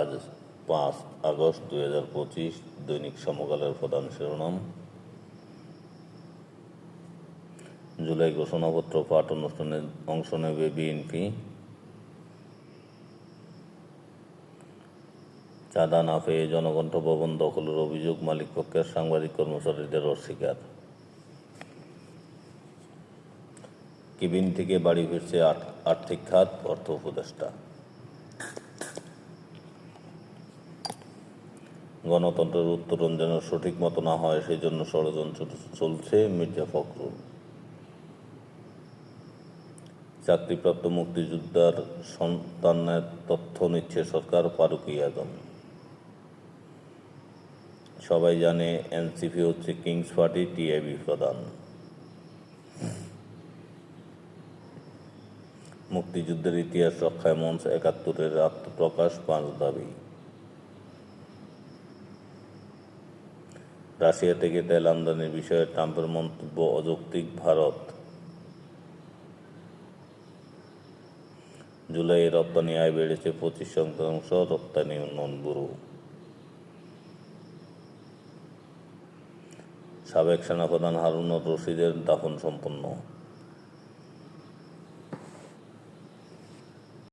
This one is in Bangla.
আজ 5 আগস্ট 2025। দৈনিক সমকালের প্রধান শিরোনাম। জুলাই ঘোষণাপত্র পাঠ অনুষ্ঠানে অংশ নেবে বিএনপি। চাঁদা না পেয়ে জনকণ্ঠ ভবন দখলের অভিযোগ মালিকপক্ষের, সাংবাদিক কর্মচারীদের অস্বীকার। কেবিন থেকে বাড়ি ফিরছে আর্থিক খাত, অর্থ উপদেষ্টা। গণতন্ত্রের উত্তরণ যেন সঠিক মতো না হয়, সেই জন্য ষড়যন্ত্র চলছে, মির্জা ফখরুল। চাকরিপ্রাপ্ত মুক্তিযোদ্ধার সন্তানের তথ্য নিচ্ছে সরকার, ফারুকী আজম। সবাই জানে এনসিপি হচ্ছে কিংস পার্টি, টিআইবি প্রধান। মুক্তিযুদ্ধের ইতিহাস রক্ষায় মঞ্চ ৭১-এর আত্মপ্রকাশ, ৫ দাবি। রাশিয়া থেকে তেল আমদানির বিষয়ে ট্রাম্পের মন্তব্য অযৌক্তিক, ভারত। জুলাইয়ে রপ্তানি আয় বেড়েছে 25%, রপ্তানি উন্নয়ন ব্যুরো। সাবেক সেনাপ্রধান হারুনুর রশিদের দাফন সম্পন্ন।